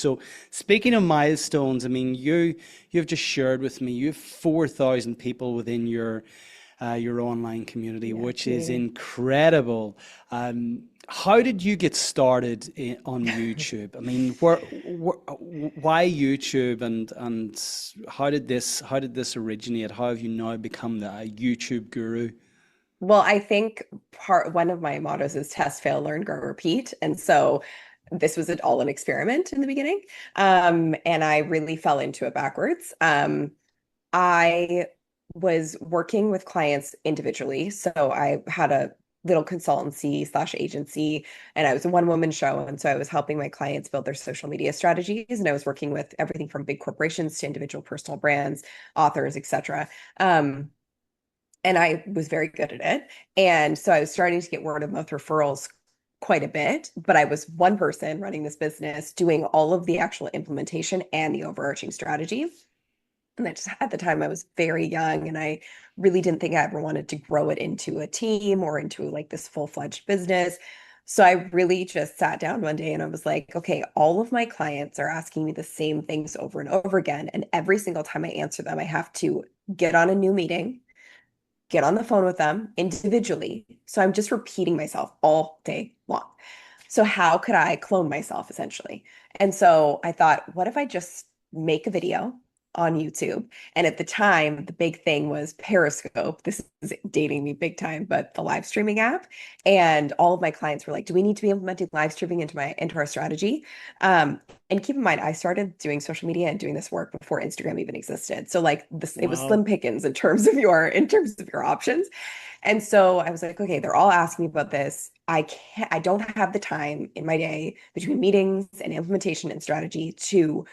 So speaking of milestones, I mean, you've just shared with me you have 4,000 people within your online community, Yeah, which is community. incredible. How did you get started on YouTube? I mean, why YouTube, and how did this originate? How have you now become the YouTube guru? Well, I think one of my mottos is test, fail, learn, grow, repeat. And so this was all an experiment in the beginning. And I really fell into it backwards. I was working with clients individually. So I had a little consultancy slash agency, and I was a one-woman show. And so I was helping my clients build their social media strategies. And I was working with everything from big corporations to individual personal brands, authors, etc. And I was very good at it. And so I was starting to get word of mouth referrals quite a bit, but I was one person running this business, doing all of the actual implementation and the overarching strategy. And I just, at the time, I was very young and I really didn't think I ever wanted to grow it into a team or into like this full-fledged business. So I really just sat down one day and I was like, okay, all of my clients are asking me the same things over and over again. And every single time I answer them, I have to get on a new meeting, get on the phone with them individually. So I'm just repeating myself all day long. So how could I clone myself essentially? And so I thought, what if I just make a video on YouTube? And at the time, the big thing was Periscope. This is dating me big time, but the live streaming app. And all of my clients were like, do we need to be implementing live streaming into our strategy? And keep in mind, I started doing social media and doing this work before Instagram even existed. So like this, it was slim Wow. pickings in terms of your options. And so I was like, okay, they're all asking me about this. I don't have the time in my day between meetings and implementation and strategy to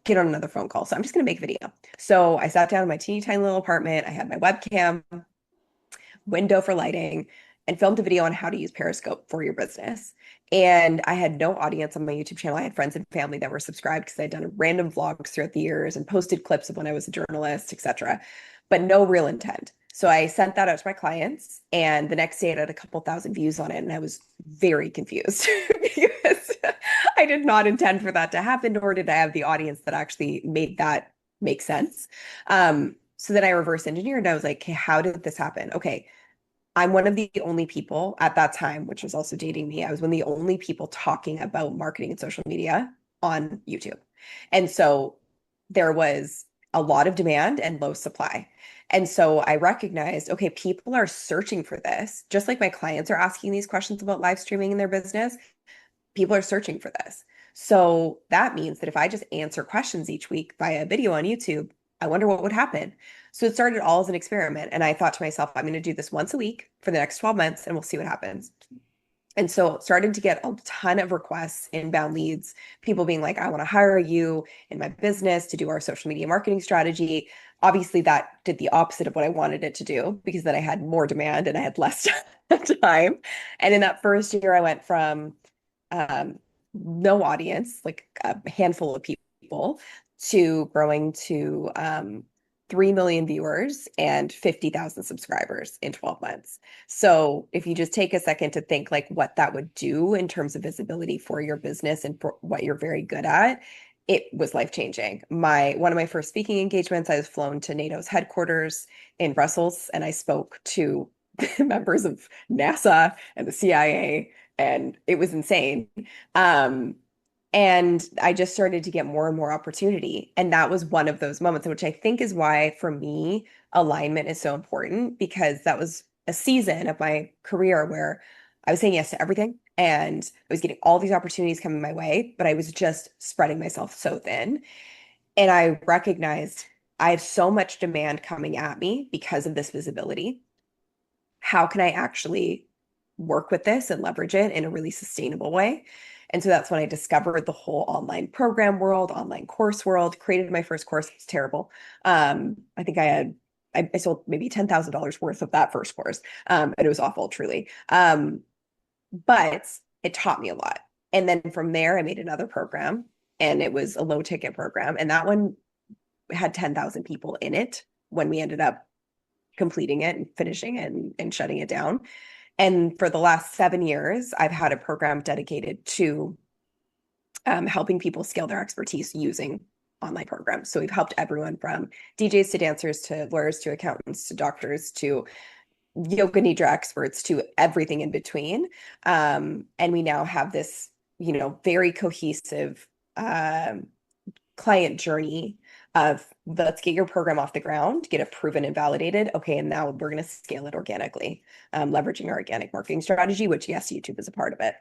get on another phone call. So I'm just going to make a video. So I sat down in my teeny tiny little apartment. I had my webcam, window for lighting, and filmed a video on how to use Periscope for your business. And I had no audience on my YouTube channel. I had friends and family that were subscribed because I'd done random vlogs throughout the years and posted clips of when I was a journalist, etc., but no real intent. So I sent that out to my clients, and the next day it had a couple thousand views on it, and I was very confused because I did not intend for that to happen, nor did I have the audience that actually made that make sense. So then I reverse engineered and I was like, okay, how did this happen? Okay, I'm one of the only people at that time, which was also dating me. I was one of the only people talking about marketing and social media on YouTube. And so there was a lot of demand and low supply. And so I recognized, okay, people are searching for this, just like my clients are asking these questions about live streaming in their business. People are searching for this. So that means that if I just answer questions each week via a video on YouTube, I wonder what would happen. So it started all as an experiment. And I thought to myself, I'm going to do this once a week for the next 12 months and we'll see what happens. And so started to get a ton of requests, inbound leads, people being like, I want to hire you in my business to do our social media marketing strategy. Obviously, that did the opposite of what I wanted it to do because then I had more demand and I had less time. And in that first year, I went from no audience, like a handful of people, to growing to 3 million viewers and 50,000 subscribers in 12 months. So if you just take a second to think like what that would do in terms of visibility for your business and for what you're very good at, it was life-changing. One of my first speaking engagements, I was flown to NATO's headquarters in Brussels, and I spoke to members of NASA and the CIA, and it was insane. Um, and I just started to get more and more opportunity. And that was one of those moments, which I think is why, for me, alignment is so important because that was a season of my career where I was saying yes to everything and I was getting all these opportunities coming my way, but I was just spreading myself so thin. And I recognized I have so much demand coming at me because of this visibility. How can I actually work with this and leverage it in a really sustainable way? And so that's when I discovered the whole online program world, online course world, created my first course. It was terrible. I think I sold maybe $10,000 worth of that first course. And it was awful, truly. But it taught me a lot. And then from there, I made another program and it was a low ticket program. And that one had 10,000 people in it when we ended up completing it and finishing it and shutting it down. And for the last 7 years, I've had a program dedicated to helping people scale their expertise using online programs. So we've helped everyone from DJs to dancers to lawyers to accountants to doctors to yoga nidra experts to everything in between. And we now have this, very cohesive client journey of let's get your program off the ground, get it proven and validated. Okay, and now we're going to scale it organically, leveraging our organic marketing strategy, which yes, YouTube is a part of it.